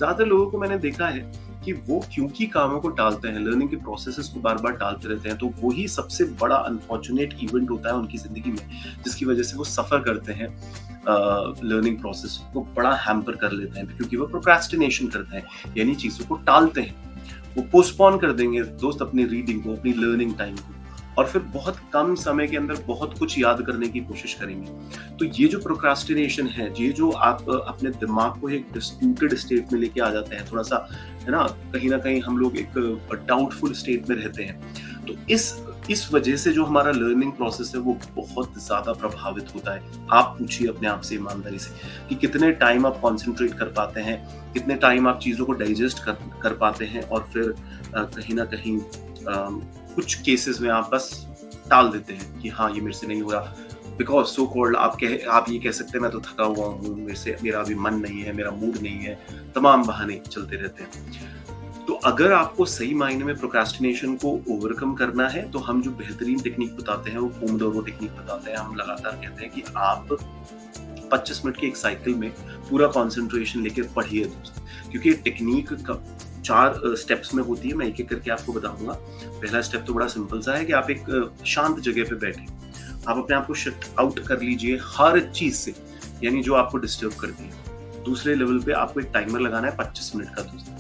ज्यादातर लोगों को मैंने देखा है कि वो क्योंकि कामों को टालते हैं, लर्निंग के प्रोसेसेस को बार बार टालते रहते हैं, तो वही सबसे बड़ा अनफॉर्चुनेट इवेंट होता है उनकी जिंदगी में, जिसकी वजह से वो सफर करते हैं, लर्निंग प्रोसेस को बड़ा हैम्पर कर लेते हैं, क्योंकि वो प्रोक्रेस्टिनेशन करते हैं, यानी चीजों को टालते हैं। वो पोस्टपोन कर देंगे दोस्त अपनी रीडिंग को, अपनी लर्निंग टाइम को, और फिर बहुत कम समय के अंदर बहुत कुछ याद करने की कोशिश करेंगे। तो ये जो प्रोक्रास्टिनेशन है, ये जो आप अपने दिमाग को एक डिस्प्यूटेड स्टेट में लेके आ जाते हैं, थोड़ा सा है ना कहीं हम लोग एक डाउटफुल स्टेट में रहते हैं, तो इस वजह से जो हमारा लर्निंग प्रोसेस है वो बहुत ज्यादा प्रभावित होता है। आप पूछिए अपने आप से ईमानदारी से कि कितने टाइम आप कंसंट्रेट कर पाते हैं, कितने टाइम आप चीजों को डाइजेस्ट कर पाते हैं, और फिर कहीं ना कहीं कुछ केसेस में आप बस टाल देते हैं कि हाँ ये मेरे से नहीं हो रहा, बिकॉज सो कॉल्ड आप ये कह सकते हैं मैं तो थका हुआ हूँ, मेरा अभी मन नहीं है, मेरा मूड नहीं है, तमाम बहाने चलते रहते हैं। तो अगर आपको सही मायने में प्रोक्रास्टिनेशन को ओवरकम करना है, तो हम जो बेहतरीन टेक्निक बताते हैं वो पोमोडोरो टेक्निक बताते हैं। हम लगातार कहते हैं कि आप 25 मिनट की एक साइकिल में पूरा कंसंट्रेशन लेकर पढ़िए दोस्त, क्योंकि टेक्निक का 4 स्टेप्स में होती है। मैं एक एक करके आपको बताऊंगा। पहला स्टेप तो बड़ा सिंपल सा है कि आप एक शांत जगह पे बैठे, आप अपने आप को शट आउट कर लीजिए हर चीज से, यानी जो आपको डिस्टर्ब करती है। दूसरे लेवल पे आपको एक टाइमर लगाना है 25 मिनट का दोस्त।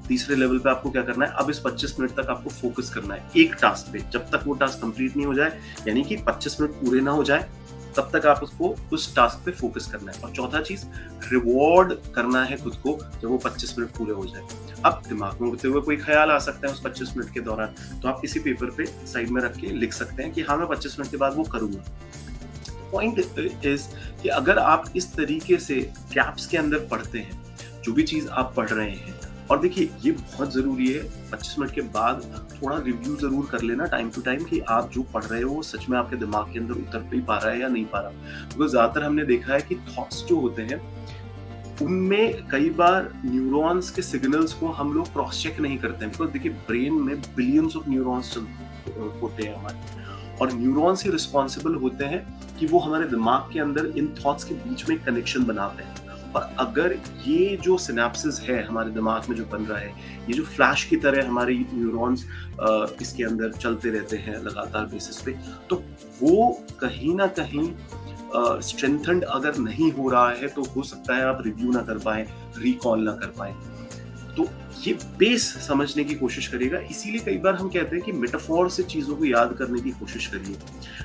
तीसरे लेवल पे आपको क्या करना है, अब इस 25 मिनट तक आपको फोकस करना है एक टास्क पे, जब तक वो टास्क कंप्लीट नहीं हो जाए, यानी कि 25 मिनट पूरे ना हो जाए, तब तक आप उसको उस टास्क पे फोकस करना है। और चौथा चीज, रिवॉर्ड करना है खुद को जब वो 25 मिनट पूरे हो जाए। अब दिमाग में उड़ते हुए कोई ख्याल आ सकता है उस 25 मिनट के दौरान, तो आप किसी पेपर पे साइड में रख के लिख सकते हैं कि हाँ मैं 25 मिनट के बाद वो करूंगा। पॉइंट इज कि अगर आप इस तरीके से गैप्स के अंदर पढ़ते हैं जो भी चीज आप पढ़ रहे हैं, और देखिए ये बहुत जरूरी है 25 मिनट के बाद थोड़ा रिव्यू जरूर कर लेना टाइम टू टाइम कि आप जो पढ़ रहे हो वो सच में आपके दिमाग के अंदर उतर भी पा रहा है या नहीं पा रहा। बिकॉज ज्यादातर हमने देखा है कि थॉट्स जो होते हैं उनमें कई बार न्यूरॉन्स के सिग्नल्स को हम लोग क्रॉस चेक नहीं करते हैं। बिकॉज देखिए ब्रेन में बिलियंस ऑफ न्यूरॉन्स होते हैं हमारे, और न्यूरॉन्स ही रिस्पॉन्सिबल होते हैं कि वो हमारे दिमाग के अंदर इन थॉट्स के बीच में कनेक्शन बनाते हैं। और अगर ये जो सिनेप्सिस है हमारे दिमाग में जो बन रहा है, ये जो फ्लैश की तरह हमारे न्यूरॉन्स इसके अंदर चलते रहते हैं लगातार बेसिस पे, तो वो कहीं ना कहीं स्ट्रेंथन्ड अगर नहीं हो रहा है, तो हो सकता है आप रिव्यू ना कर पाए, रिकॉल ना कर पाए। तो ये बेस समझने की कोशिश करिएगा। इसीलिए कई बार हम कहते हैं कि मेटाफोर से चीजों को याद करने की कोशिश करिए।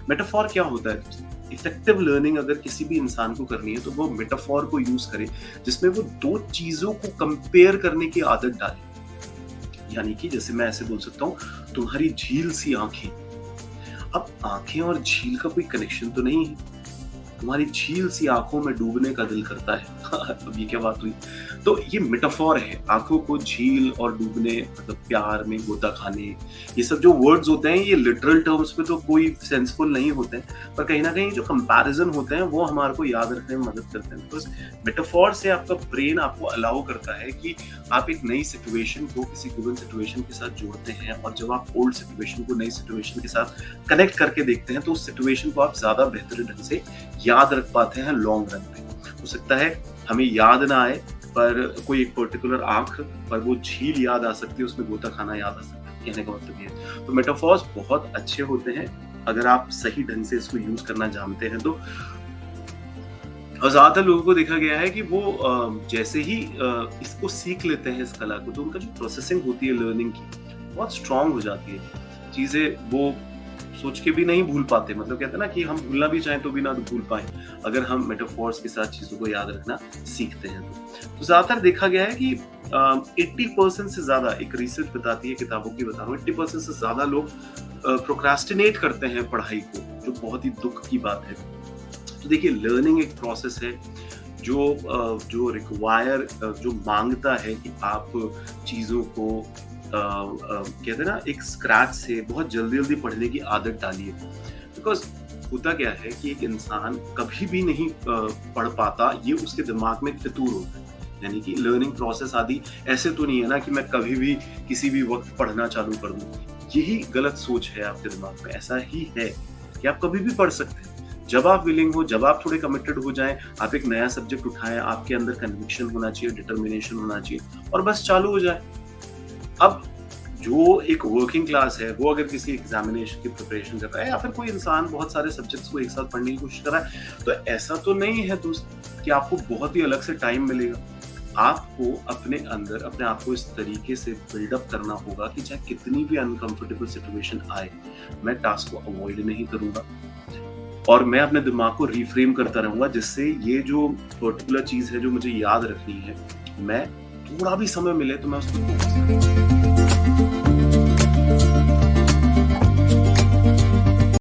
मेटाफोर क्या होता है? इफेक्टिव लर्निंग अगर किसी भी इंसान को करनी है तो वो मेटाफोर को यूज करे, जिसमें वो दो चीजों को कंपेयर करने की आदत डाले। यानी कि जैसे मैं ऐसे बोल सकता हूँ, तुम्हारी झील सी आंखें। अब आंखें और झील का कोई कनेक्शन तो नहीं है, तुम्हारी झील सी आंखों में डूबने का दिल करता है। अब ये क्या बात हुई? तो ये मेटाफोर है, आंखों को झील और डूबने, मतलब प्यार में गोता खाने, ये सब जो वर्ड्स होते हैं ये लिटरल टर्म्स पे तो कोई सेंसफुल नहीं होते हैं, पर कहीं ना कहीं जो कंपैरिजन होते हैं वो हमारे को याद रखने में मदद करते हैं। बिकॉज मेटाफोर से आपका ब्रेन आपको अलाउ करता है कि आप एक नई सिचुएशन को किसी गिवन सिचुएशन के साथ जोड़ते हैं, और जब आप ओल्ड सिचुएशन को नई सिचुएशन के साथ कनेक्ट करके देखते हैं तो उस सिचुएशन को आप ज्यादा बेहतर ढंग से याद रख पाते हैं लॉन्ग रन पे। हो सकता है हमें याद ना आए, पर कोई एक पर्टिकुलर आंख पर वो झील याद आ सकती है, उसमें गोता खाना याद आ सकता है। कहने का मतलब ये है, तो मेटाफोर्स बहुत अच्छे होते हैं अगर आप सही ढंग से इसको यूज करना जानते हैं तो। और ज्यादातर लोगों को देखा गया है कि वो जैसे ही इसको सीख लेते हैं, इस कला को, तो उनका जो प्रोसेसिंग होती है लर्निंग की बहुत स्ट्रांग हो जाती है। चीजें वो सोच के भी नहीं भूल पाते, मतलब कहते हैं ना कि हम भूलना भी चाहें तो भी ना भूल पाए अगर हम मेटाफोर्स के साथ चीजों को याद रखना सीखते हैं। तो ज्यादातर देखा गया है कि 80% से ज्यादा, एक रिसर्च बताती है, किताबों की बता रहा हूँ, 80% से ज्यादा लोग प्रोक्रास्टिनेट करते हैं पढ़ाई को, जो बहुत ही दुख की बात है। तो देखिए लर्निंग एक प्रोसेस है जो रिक्वायर, जो मांगता है कि आप चीजों को कहते हैं ना एक स्क्रैच से बहुत जल्दी जल्दी पढ़ने की आदत डालिए। बिकॉज होता क्या है कि एक इंसान कभी भी नहीं पढ़ पाता, ये उसके दिमाग में एक फितूर होता है। यानी कि लर्निंग प्रोसेस आदि ऐसे तो नहीं है ना कि मैं कभी भी किसी भी वक्त पढ़ना चालू कर दूं। यही गलत सोच है आपके दिमाग में। ऐसा ही है कि आप कभी भी पढ़ सकते हैं, जब आप विलिंग हो, जब आप थोड़े कमिटेड हो जाएँ, आप एक नया सब्जेक्ट उठाएँ, आपके अंदर कन्विक्शन होना चाहिए, डिटर्मिनेशन होना चाहिए और बस चालू हो जाए। अब जो एक वर्किंग क्लास है, वो अगर किसी एग्ज़ामिनेशन की प्रिपरेशन कर रहा है या फिर कोई इंसान बहुत सारे सब्जेक्ट्स को एक साथ पढ़ने की कोशिश कर रहा है, तो ऐसा तो नहीं है दोस्त कि आपको बहुत ही अलग से टाइम मिलेगा। आपको अपने अंदर अपने आप को इस तरीके से बिल्डअप करना होगा कि चाहे कितनी भी अनकंफर्टेबल सिचुएशन आए, मैं टास्क को अवॉइड नहीं करूँगा और मैं अपने दिमाग को रिफ्रेम करता रहूँगा, जिससे ये जो पर्टिकुलर चीज़ है जो मुझे याद रखनी है, मैं थोड़ा भी समय मिले तो मैं उसको फोकस करूँ।